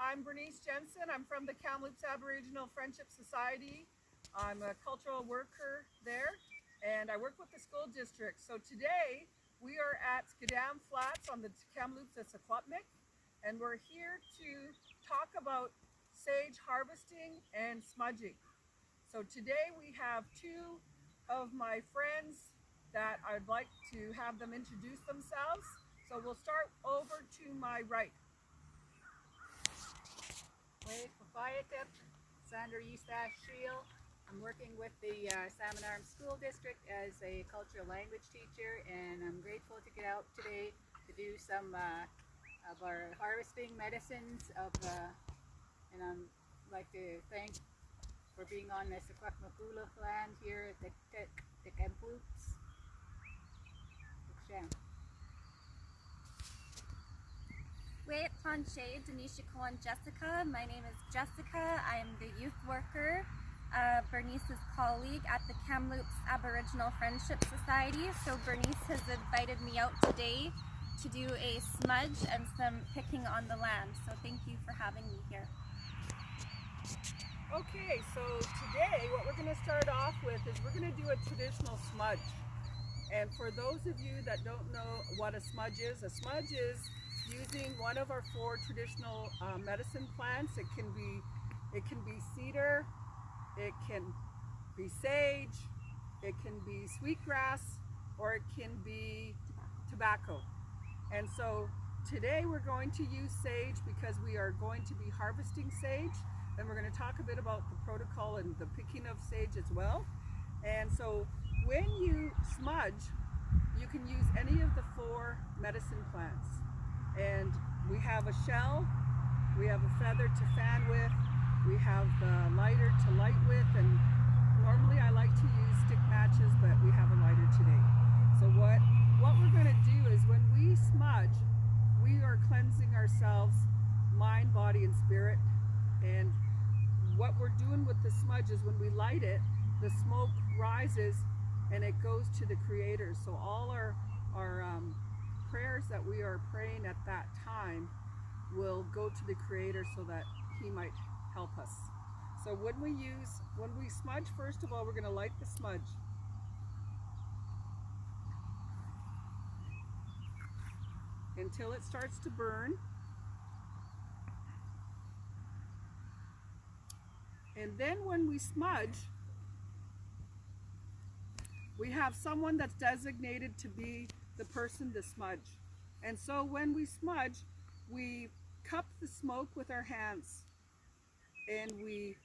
I'm Bernice Jensen. I'm from the Kamloops Aboriginal Friendship Society. I'm a cultural worker there, and I work with the school district. So today we are at Skadam Flats on the Kukwstse'tselp, and we're here to talk about sage harvesting and smudging. So today we have two of my friends that I'd like to have them introduce themselves. So we'll start over to my right. Kukwstse'tselp, Sandra Eustache-Shield. I'm working with the Salmon Arm School District as a cultural language teacher, and I'm grateful to get out today to do some of our harvesting medicines and I'd like to thank for being on this Kukwstse'tselp land here at the Kamloops. Jessica. My name is Jessica. I'm the youth worker, Bernice's colleague at the Kamloops Aboriginal Friendship Society. So Bernice has invited me out today to do a smudge and some picking on the land. So thank you for having me here. Okay, so today what we're going to start off with is we're going to do a traditional smudge. And for those of you that don't know what a smudge is using one of our 4 traditional medicine plants. It can be cedar, it can be sage, it can be sweetgrass, or it can be tobacco. And so today we're going to use sage because we are going to be harvesting sage, and we're going to talk a bit about the protocol and the picking of sage as well. And so when you smudge, you can use any of the 4 medicine plants. And we have a shell, we have a feather to fan with, we have the lighter to light with, and normally I like to use stick matches, but we have a lighter today. So what we're going to do is when we smudge, we are cleansing ourselves, mind, body, and spirit. And what we're doing with the smudge is when we light it, the smoke rises and it goes to the Creator. So all our prayers that we are praying at that time will go to the Creator so that He might help us. So when we smudge, first of all, we're going to light the smudge. Until it starts to burn. And then when we smudge, we have someone that's designated to be the person to smudge. And so when we smudge, we cup the smoke with our hands and we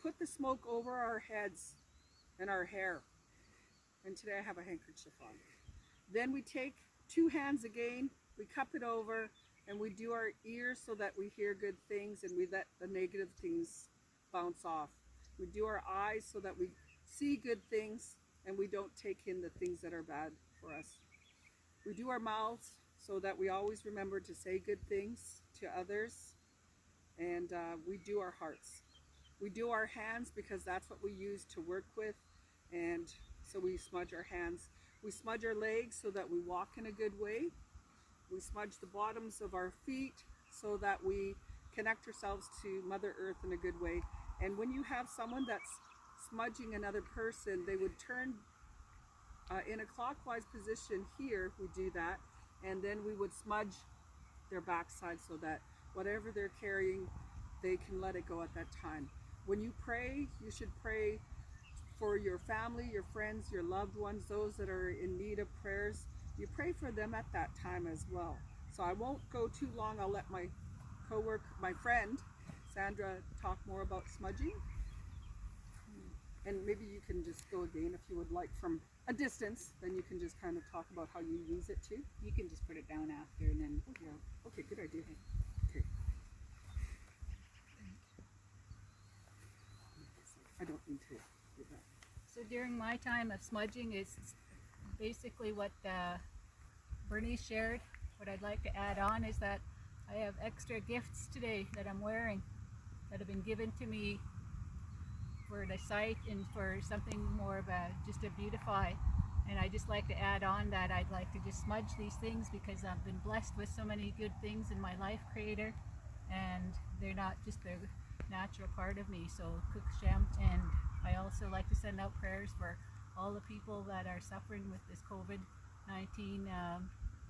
put the smoke over our heads and our hair. And today I have a handkerchief on. Then we take 2 hands again, we cup it over, and we do our ears so that we hear good things and we let the negative things bounce off. We do our eyes so that we see good things and we don't take in the things that are bad for us. We do our mouths so that we always remember to say good things to others. And we do our hearts. We do our hands because that's what we use to work with. And so we smudge our hands. We smudge our legs so that we walk in a good way. We smudge the bottoms of our feet so that we connect ourselves to Mother Earth in a good way. And when you have someone that's smudging another person, they would turn in a clockwise position here. We do that, and then we would smudge their backside so that whatever they're carrying, they can let it go at that time. When you pray, you should pray for your family, your friends, your loved ones, those that are in need of prayers. You pray for them at that time as well. So I won't go too long. I'll let my friend Sandra talk more about smudging. And maybe you can just go again if you would like from a distance, then you can just kind of talk about how you use it too. You can just put it down after and then... Yeah. Okay, good idea. Okay. I don't need to do that. So during my time of smudging is basically what Bernice shared. What I'd like to add on is that I have extra gifts today that I'm wearing that have been given to me for the site and for something more of just to beautify. And I just like to add on that I'd like to just smudge these things because I've been blessed with so many good things in my life, Creator. and they're not just the natural part of me. So Kukwstse'tselp, and I also like to send out prayers for all the people that are suffering with this COVID-19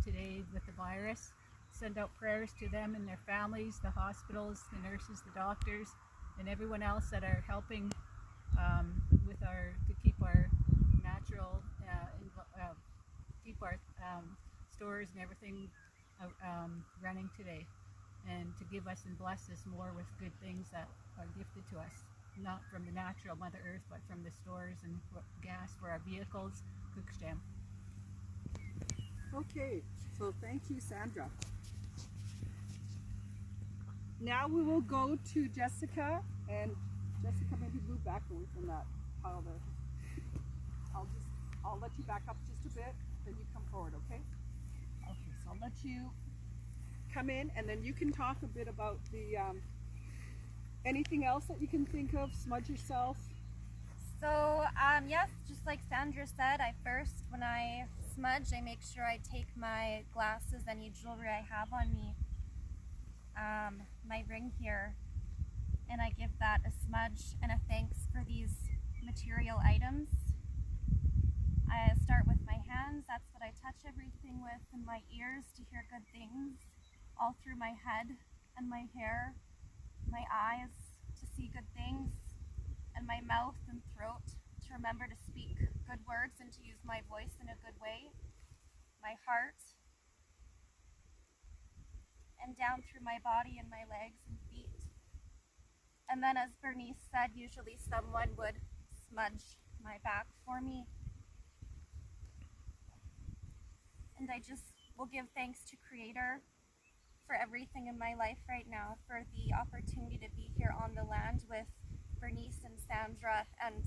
today with the virus. Send out prayers to them and their families, the hospitals, the nurses, the doctors, and everyone else that are helping with to keep our natural, keep our stores and everything running today, and to give us and bless us more with good things that are gifted to us, not from the natural Mother Earth, but from the stores and gas for our vehicles. Kukwstse'tselp. Okay, so thank you, Sandra. Now we will go to Jessica, and Jessica, maybe move back away from that pile there. I'll let you back up just a bit, then you come forward, okay? Okay, so I'll let you come in, and then you can talk a bit about the anything else that you can think of. Smudge yourself. So yes, just like Sandra said, when I smudge, I make sure I take my glasses, any jewelry I have on me, my ring here, and I give that a smudge and a thanks for these material items. I start with my hands, that's what I touch everything with, and my ears to hear good things, all through my head and my hair, my eyes to see good things, and my mouth and throat to remember to speak good words and to use my voice in a good way, my heart, and down through my body and my legs and feet. And then, as Bernice said, usually someone would smudge my back for me. And I just will give thanks to Creator for everything in my life right now, for the opportunity to be here on the land with Bernice and Sandra and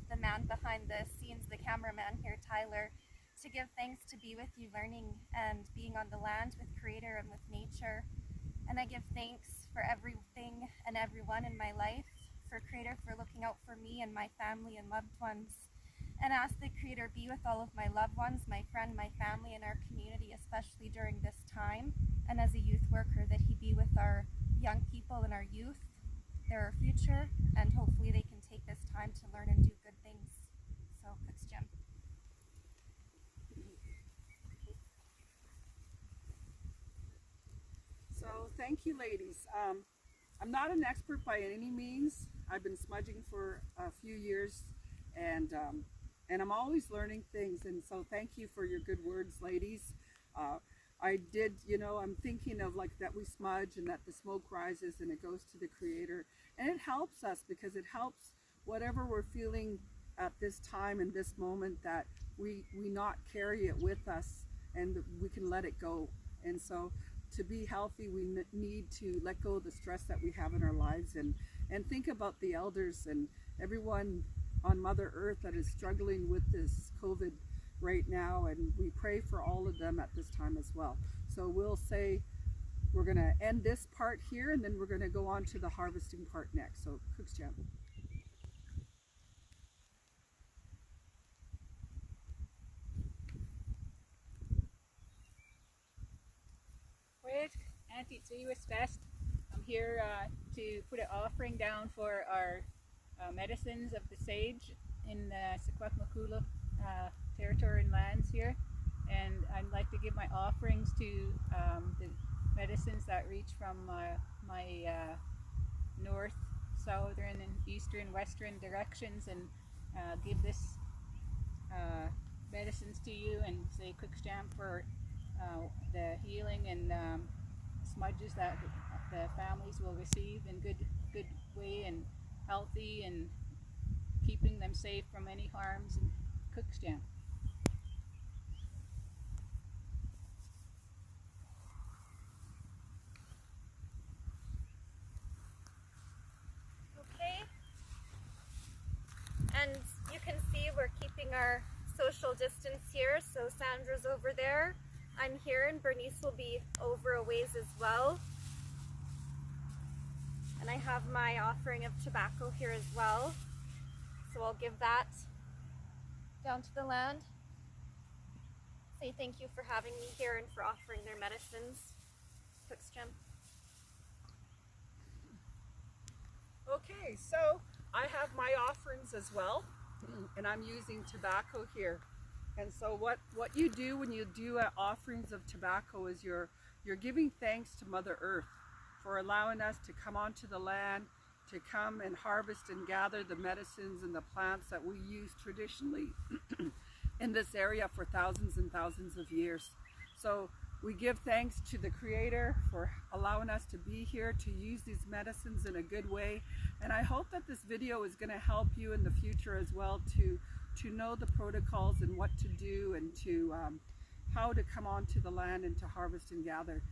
the man behind the scenes, the cameraman here, Tyler, to give thanks to be with you, learning and being on the land with Creator and with nature. And I give thanks for everything and everyone in my life, for Creator for looking out for me and my family and loved ones. And ask the Creator be with all of my loved ones, my friend, my family, and our community, especially during this time. And as a youth worker, that He be with our young people and our youth. They're our future, and hopefully they can take this time to learn and do good things. So, Kukwstse'tselp. So thank you, ladies. I'm not an expert by any means. I've been smudging for a few years, and I'm always learning things. And so thank you for your good words, ladies. I did, I'm thinking of like that we smudge and that the smoke rises and it goes to the Creator, and it helps us because it helps whatever we're feeling at this time and this moment, that we not carry it with us and we can let it go. And so to be healthy, we need to let go of the stress that we have in our lives, and think about the elders and everyone on Mother Earth that is struggling with this COVID right now, and we pray for all of them at this time as well. So we'll say we're going to end this part here, and then we're going to go on to the harvesting part next. So Kukwstse'tselp. With Auntie Fest, I'm here to put an offering down for our medicines of the sage in the Sequatmakula territory and lands here, and I'd like to give my offerings to the medicines that reach from my north, southern, and eastern, western directions, and give this medicines to you, and say Kukwstse'tselp for the healing and smudges that the families will receive in good way and healthy, and keeping them safe from any harms, and Kukwstse'tselp. Okay. And you can see we're keeping our social distance here. So Sandra's over there, I'm here, and Bernice will be over a ways as well. And I have my offering of tobacco here as well. So I'll give that down to the land. Say thank you for having me here and for offering their medicines. Kukwstse'tselp. Okay, so I have my offerings as well, and I'm using tobacco here. And so what you do when you do offerings of tobacco is you're giving thanks to Mother Earth for allowing us to come onto the land, to come and harvest and gather the medicines and the plants that we use traditionally in this area for thousands and thousands of years. So we give thanks to the Creator for allowing us to be here to use these medicines in a good way. And I hope that this video is going to help you in the future as well to know the protocols and what to do, and to how to come onto the land and to harvest and gather.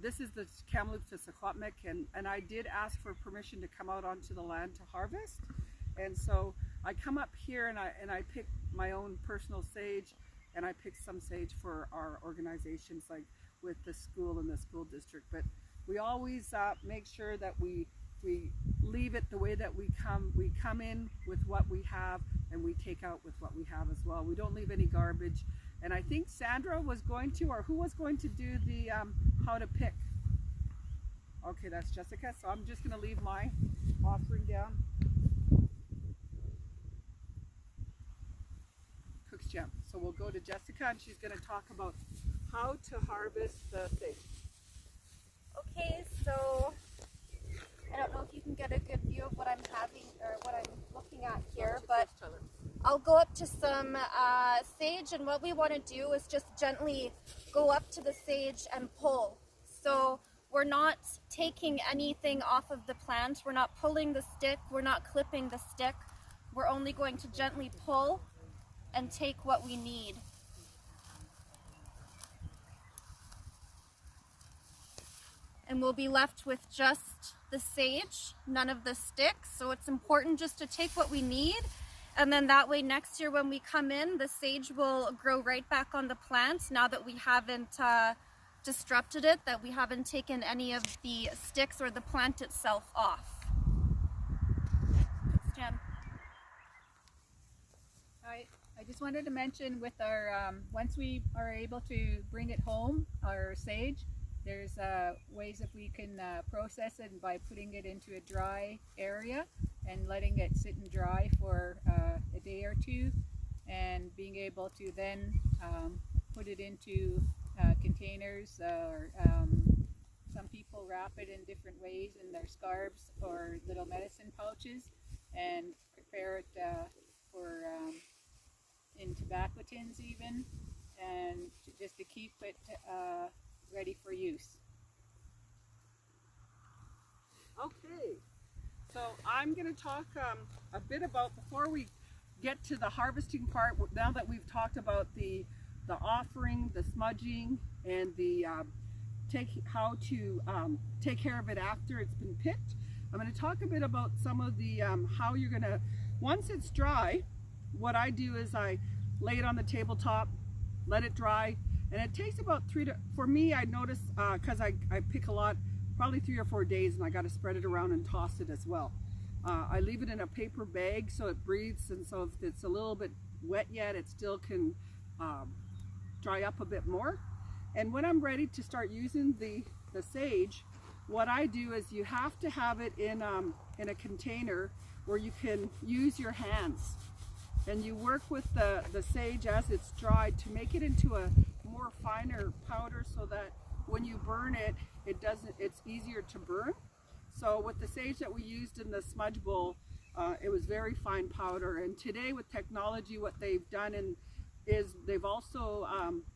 This is the Kamloops-Aboriginal Friendship Society, and I did ask for permission to come out onto the land to harvest. And so I come up here and I pick my own personal sage, and I pick some sage for our organizations, like with the school and the school district. But we always make sure that we leave it the way that we come. We come in with what we have, and we take out with what we have as well. We don't leave any garbage. And I think Sandra was going to, or who was going to do the how to pick? Okay, that's Jessica. So I'm just going to leave my offering down. Kukwstse'tselp. So we'll go to Jessica, and she's going to talk about how to harvest the thing. Okay, so I don't know if you can get a good view of what I'm having or what I'm looking at here, but I'll go up to some sage, and what we want to do is just gently go up to the sage and pull. So we're not taking anything off of the plant, we're not pulling the stick, we're not clipping the stick, we're only going to gently pull and take what we need. And we'll be left with just the sage, none of the sticks. So it's important just to take what we need, and then that way next year when we come in, the sage will grow right back on the plant now that we haven't disrupted it, that we haven't taken any of the sticks or the plant itself off. Jen. I just wanted to mention with our, once we are able to bring it home, our sage, there's ways that we can process it by putting it into a dry area and letting it sit and dry for a day or two, and being able to then put it into containers, or some people wrap it in different ways in their scarves or little medicine pouches, and prepare it for in tobacco tins even, and just to keep it ready for use. Okay, so I'm going to talk a bit about, before we get to the harvesting part, now that we've talked about the offering, the smudging, and the how to take care of it after it's been picked. I'm going to talk a bit about some of the how you're going to, once it's dry, what I do is I lay it on the tabletop, let it dry, and it takes about for me, I notice, because I pick a lot, probably 3 or 4 days, and I got to spread it around and toss it as well. I leave it in a paper bag so it breathes, and so if it's a little bit wet yet, it still can dry up a bit more. And when I'm ready to start using the sage, what I do is you have to have it in a container where you can use your hands, and you work with the sage as it's dried to make it into a more finer powder, so that when you burn it, it's easier to burn. So with the sage that we used in the smudge bowl, it was very fine powder. And today with technology, what they've done is they've also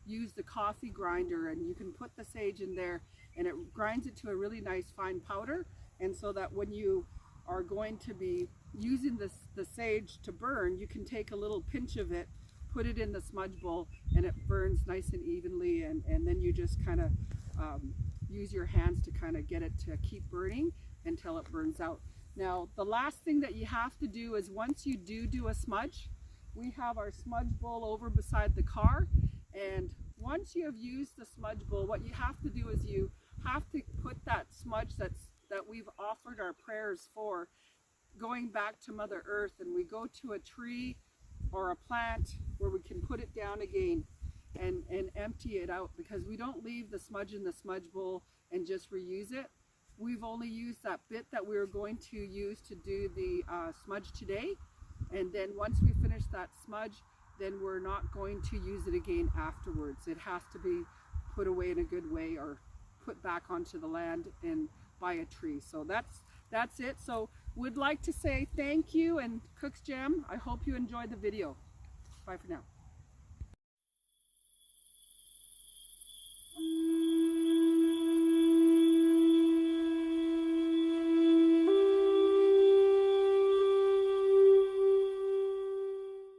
used the coffee grinder, and you can put the sage in there and it grinds it to a really nice fine powder. And so that when you are going to be using the sage to burn, you can take a little pinch of it, put it in the smudge bowl, and it burns nice and evenly, and then you just kind of use your hands to kind of get it to keep burning until it burns out. Now the last thing that you have to do is, once you do a smudge, we have our smudge bowl over beside the car, and once you have used the smudge bowl, what you have to do is you have to put that smudge that we've offered our prayers for, going back to Mother Earth, and we go to a tree or a plant where we can put it down again and empty it out, because we don't leave the smudge in the smudge bowl and just reuse it. we've only used that bit that we were going to use to do the smudge today. And then once we finish that smudge, then we're not going to use it again afterwards. It has to be put away in a good way or put back onto the land and by a tree. So that's it. So would like to say thank you, and Cook's Jam, I hope you enjoyed the video. Bye for now.